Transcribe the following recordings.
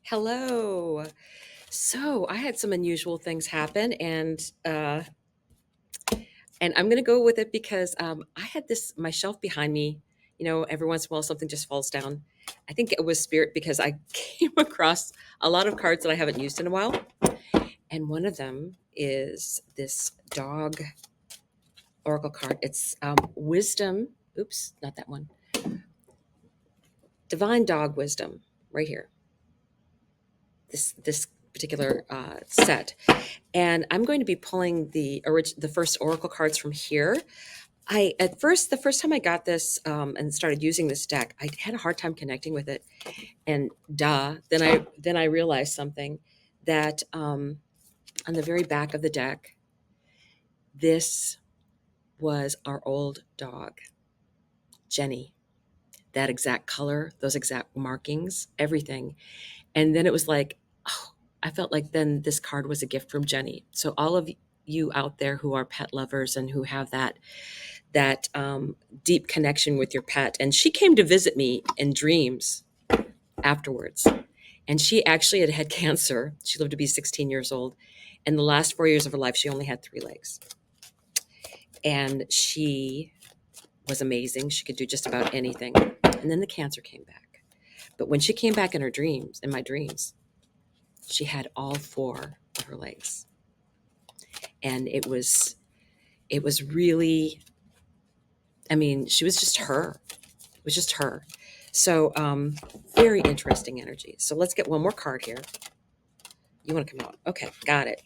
Hello. So I had some unusual things happen, and I'm gonna go with it because I had this my shelf behind me. Every once in a while something just falls down. I think it was spirit because I came across a lot of cards that I haven't used in a while, and one of them is this dog oracle card. It's wisdom. Oops, not that one. Divine dog wisdom, right here. This particular set. And I'm going to be pulling the first oracle cards from here. The first time I got this and started using this deck, I had a hard time connecting with it. And then I realized something that on the very back of the deck, this was our old dog, Jenny. That exact color, those exact markings, everything. And then it was like, oh, I felt like then this card was a gift from Jenny. So all of you out there who are pet lovers and who have that deep connection with your pet, and she came to visit me in dreams afterwards. And she actually had cancer. She lived to be 16 years old. And the last 4 years of her life, she only had 3 legs. And she was amazing. She could do just about anything. And then the cancer came back. But when she came back in my dreams, she had all 4 of her legs. And it was really, I mean, she was just her. It was just her. So very interesting energy. So let's get one more card here. You want to come out? Okay, got it.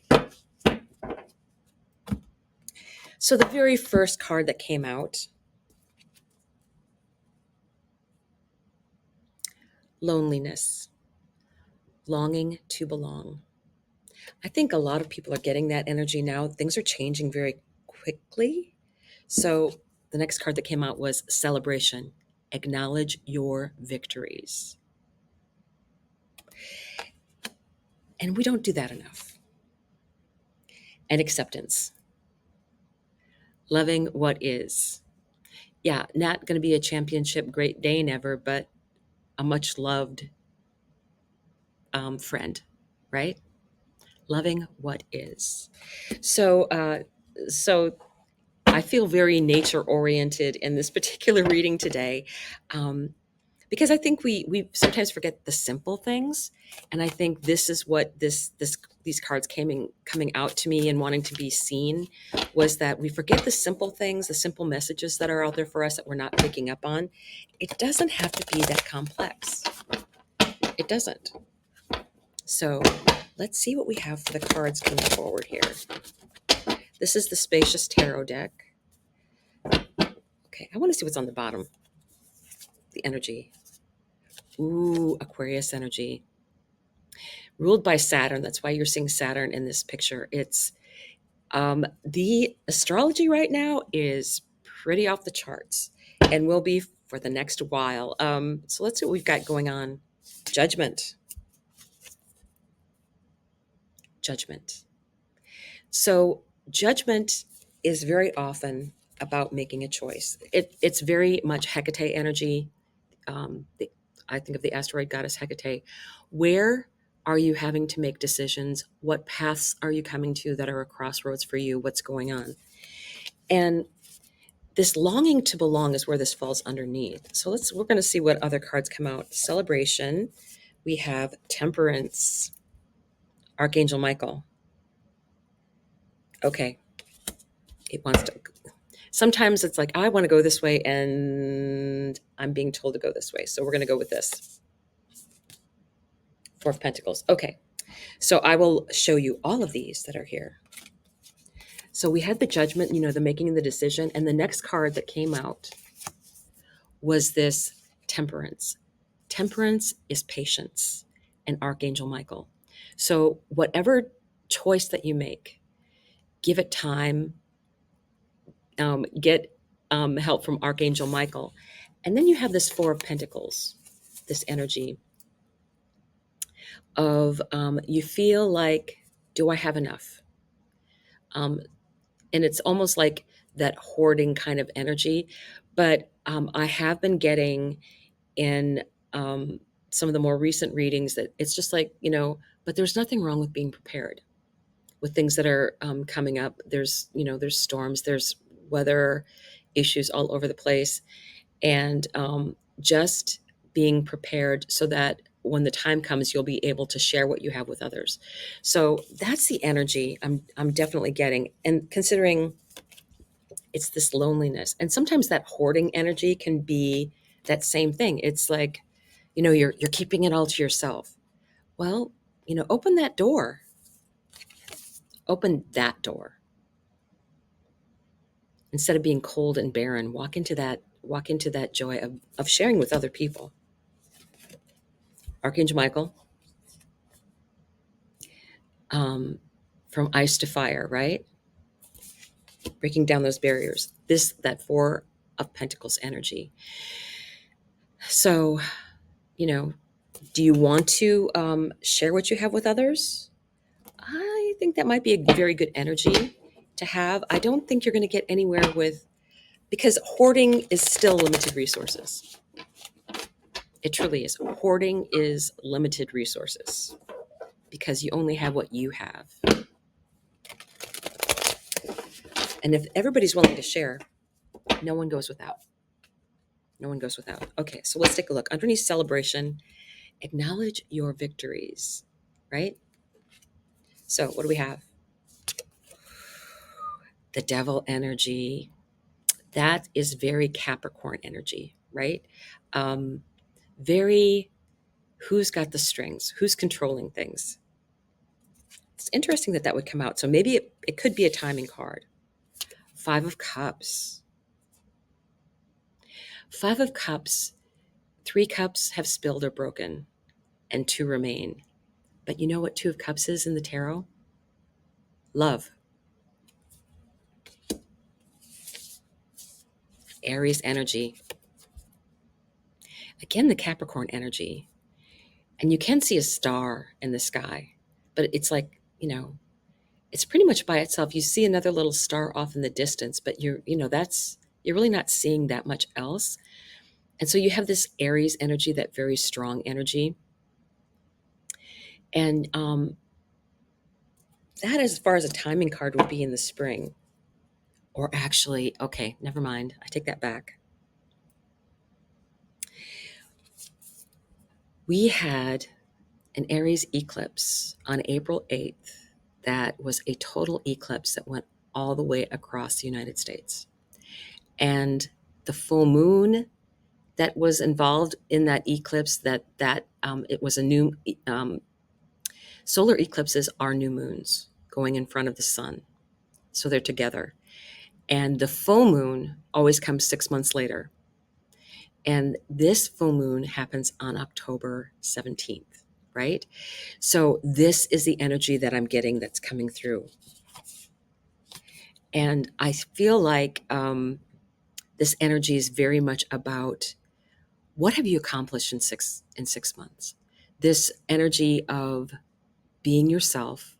So the very first card that came out, loneliness, longing to belong. I think a lot of people are getting that energy now. Things are changing very quickly. So the next card that came out was celebration. Acknowledge your victories. And we don't do that enough. And acceptance. Loving what is. Yeah, not going to be a championship Great Dane ever, but a much loved friend, right? Loving what is. So I feel very nature oriented in this particular reading today, because I think we sometimes forget the simple things, and I think this is what these cards coming out to me and wanting to be seen was that we forget the simple things, the simple messages that are out there for us that we're not picking up on. It doesn't have to be that complex. It doesn't. So let's see what we have for the cards coming forward here. This is the Spacious Tarot deck. Okay, I want to see what's on the bottom. The energy. Ooh, Aquarius energy. Ruled by Saturn. That's why you're seeing Saturn in this picture. It's the astrology right now is pretty off the charts and will be for the next while. So let's see what we've got going on. Judgment. Judgment. So judgment is very often about making a choice. It's very much Hecate energy. I think of the asteroid goddess Hecate. Where are you having to make decisions? What paths are you coming to that are a crossroads for you? What's going on? And this longing to belong is where this falls underneath. So we're going to see what other cards come out. Celebration. We have Temperance. Archangel Michael. Okay. It wants to. Sometimes it's like, I want to go this way and I'm being told to go this way. So we're going to go with this. 4 of Pentacles. Okay. So I will show you all of these that are here. So we had the judgment, the making of the decision. And the next card that came out was this Temperance. Temperance is patience and Archangel Michael. So whatever choice that you make, give it time, get help from Archangel Michael. And then you have this 4 of Pentacles, this energy of you feel like, do I have enough? And it's almost like that hoarding kind of energy. But I have been getting in some of the more recent readings that it's just like, but there's nothing wrong with being prepared with things that are coming up. There's storms, there's weather issues all over the place, and just being prepared so that when the time comes, you'll be able to share what you have with others. So that's the energy I'm definitely getting. And considering it's this loneliness, and sometimes that hoarding energy can be that same thing. It's like, you're keeping it all to yourself. Well, open that door. Open that door. Instead of being cold and barren, walk into that joy of sharing with other people. Archangel Michael, from ice to fire, right? Breaking down those barriers. That Four of Pentacles energy. So, do you want to share what you have with others? I think that might be a very good energy to have. I don't think you're going to get anywhere because hoarding is still limited resources. It truly is. Hoarding is limited resources because you only have what you have. And if everybody's willing to share, no one goes without. No one goes without. Okay, so let's take a look. Underneath celebration, acknowledge your victories, right? So what do we have? The devil energy. That is very Capricorn energy, right? Very, who's got the strings? Who's controlling things? It's interesting that would come out. So maybe it could be a timing card. Five of Cups. Five of Cups. 3 cups have spilled or broken, and 2 remain. But you know what 2 of Cups is in the tarot? Love. Aries energy. Again, the Capricorn energy. And you can see a star in the sky, but it's like, it's pretty much by itself. You see another little star off in the distance, but you're really not seeing that much else. And so you have this Aries energy, that very strong energy. And that, as far as a timing card, would be in the spring. Or actually, okay, never mind. I take that back. We had an Aries eclipse on April 8th that was a total eclipse that went all the way across the United States. And the full moon that was involved in that eclipse, it was a new solar eclipses are new moons going in front of the sun. So they're together. And the full moon always comes 6 months later. And this full moon happens on October 17th, right? So this is the energy that I'm getting that's coming through. And I feel like this energy is very much about, what have you accomplished in 6 months? This energy of being yourself,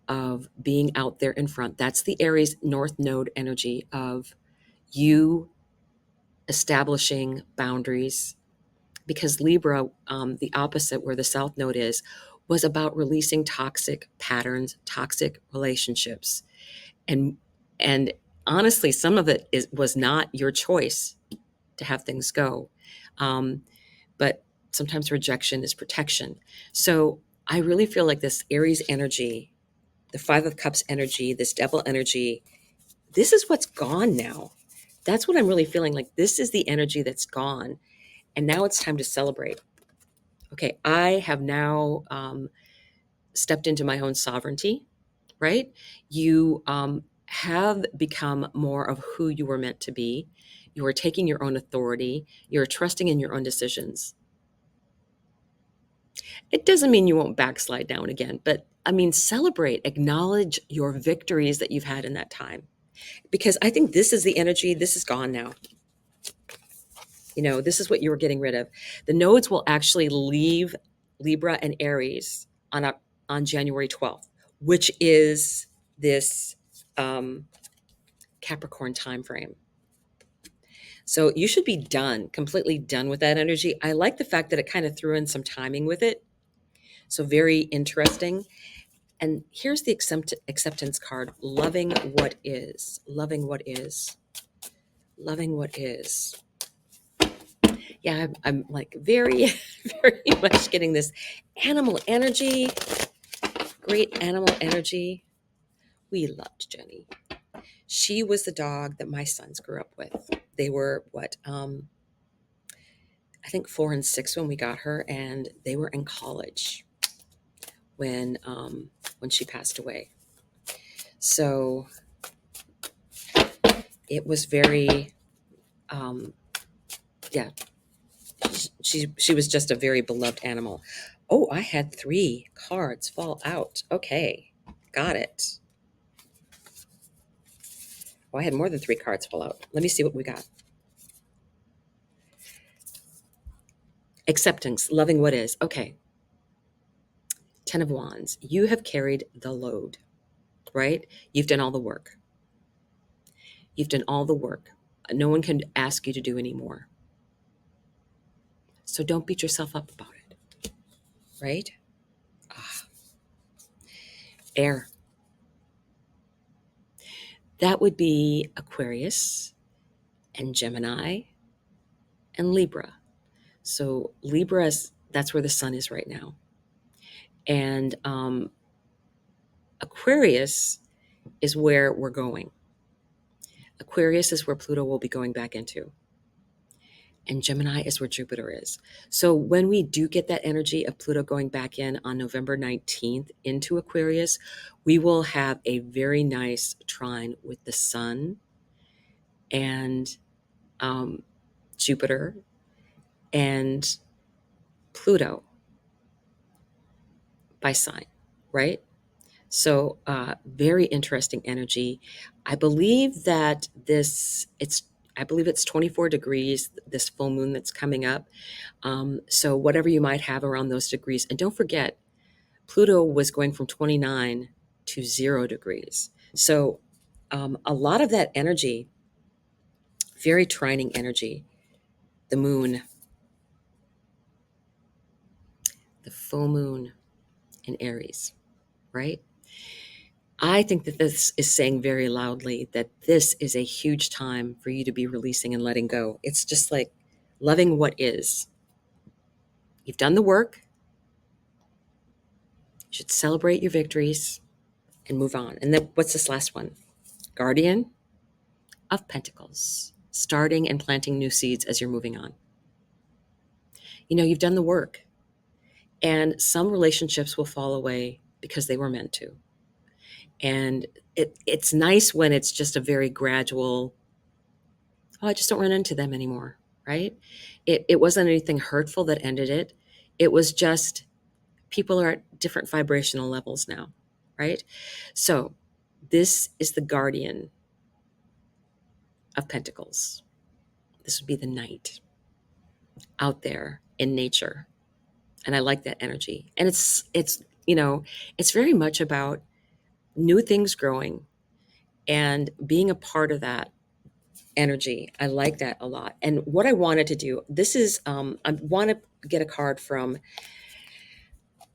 of being out there in front. That's the Aries North Node energy of you establishing boundaries. Because Libra, the opposite where the South Node is, was about releasing toxic patterns, toxic relationships. And honestly, some of it was not your choice to have things go. But sometimes rejection is protection. So I really feel like this Aries energy, the Five of Cups energy, this devil energy, this is what's gone now. That's what I'm really feeling like. This is the energy that's gone. And now it's time to celebrate. Okay, I have now stepped into my own sovereignty, right? You have become more of who you were meant to be. You are taking your own authority. You're trusting in your own decisions. It doesn't mean you won't backslide down again, but I mean, celebrate, acknowledge your victories that you've had in that time. Because I think this is the energy, this is gone now. This is what you were getting rid of. The nodes will actually leave Libra and Aries on January 12th, which is this Capricorn time frame. So you should be done, completely done with that energy. I like the fact that it kind of threw in some timing with it. So very interesting. And here's the acceptance card, loving what is, loving what is, loving what is. Yeah, I'm like very, very much getting this animal energy, great animal energy. We loved Jenny. She was the dog that my sons grew up with. They were I think 4 and 6 when we got her, and they were in college when she passed away. So it was very, yeah. She was just a very beloved animal. Oh, I had 3 cards fall out. Okay, got it. Oh, I had more than 3 cards fall out. Let me see what we got. Acceptance, loving what is. Okay. 10 of Wands. You have carried the load, right? You've done all the work. You've done all the work. No one can ask you to do any more. So don't beat yourself up about it, right? Ah, air. That would be Aquarius and Gemini and Libra. So Libra that's where the sun is right now. And Aquarius is where we're going. Aquarius is where Pluto will be going back into. And Gemini is where Jupiter is. So when we do get that energy of Pluto going back in on November 19th into Aquarius, we will have a very nice trine with the sun and Jupiter and Pluto by sign, right? So very interesting energy. I believe that I believe it's 24 degrees, this full moon that's coming up. So whatever you might have around those degrees. And don't forget, Pluto was going from 29 to 0 degrees. So a lot of that energy, very trining energy, the moon, the full moon in Aries, right? I think that this is saying very loudly that this is a huge time for you to be releasing and letting go. It's just like loving what is. You've done the work. You should celebrate your victories and move on. And then what's this last one? Guardian of Pentacles, starting and planting new seeds as you're moving on. You know, you've done the work, and some relationships will fall away because they were meant to. And it's nice when it's just a very gradual, oh, I just don't run into them anymore, right? It wasn't anything hurtful that ended it. It was just people are at different vibrational levels now, right? So this is the Guardian of Pentacles. This would be the Knight out there in nature. And I like that energy. And it's very much about new things growing and being a part of that energy. I like that a lot. And what I wanted to do, this is I want to get a card from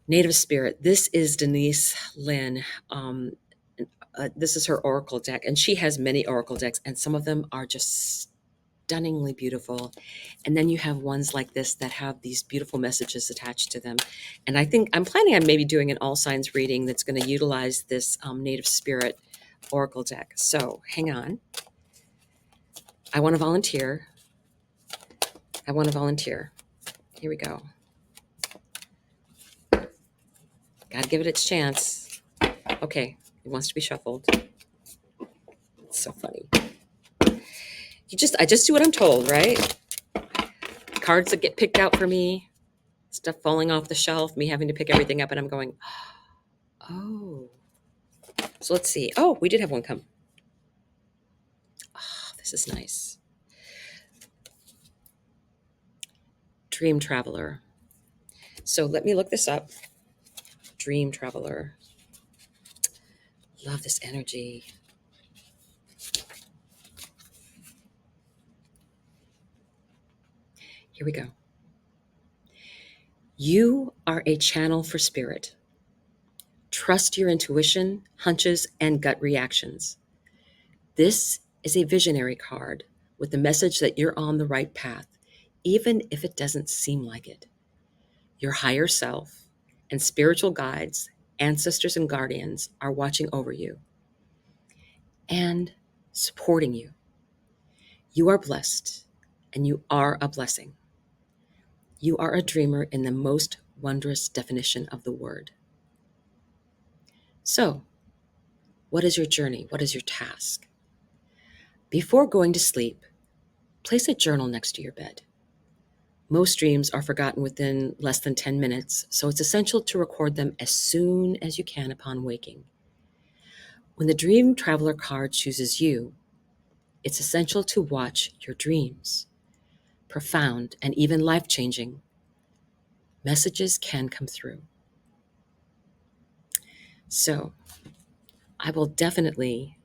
Native Spirit. This is Denise Lynn. This is her oracle deck, and she has many oracle decks, and some of them are just stunningly beautiful. And then you have ones like this that have these beautiful messages attached to them. And I think I'm planning on maybe doing an all signs reading that's going to utilize this Native Spirit oracle deck. So hang on. I want to volunteer. I want to volunteer. Here we go. Got to give it its chance. Okay, it wants to be shuffled. It's so funny. I just do what I'm told, right? Cards that get picked out for me, stuff falling off the shelf, me having to pick everything up, and I'm going, oh. So let's see. Oh, we did have one come. Oh, this is nice. Dream Traveler. So let me look this up. Dream Traveler. Love this energy. Here we go. You are a channel for spirit. Trust your intuition, hunches, and gut reactions. This is a visionary card with the message that you're on the right path, even if it doesn't seem like it. Your higher self and spiritual guides, ancestors, and guardians are watching over you and supporting you. You are blessed and you are a blessing. You are a dreamer in the most wondrous definition of the word. So, what is your journey? What is your task? Before going to sleep, place a journal next to your bed. Most dreams are forgotten within less than 10 minutes, so it's essential to record them as soon as you can upon waking. When the dream traveler card chooses you, it's essential to watch your dreams. Profound and even life-changing messages can come through. So, I will definitely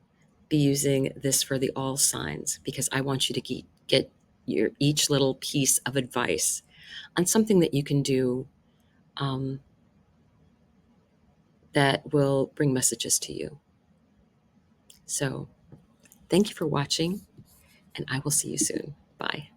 be using this for the all signs because I want you to get your each little piece of advice on something that you can do um, that will bring messages to you. So, thank you for watching, and I will see you soon. Bye.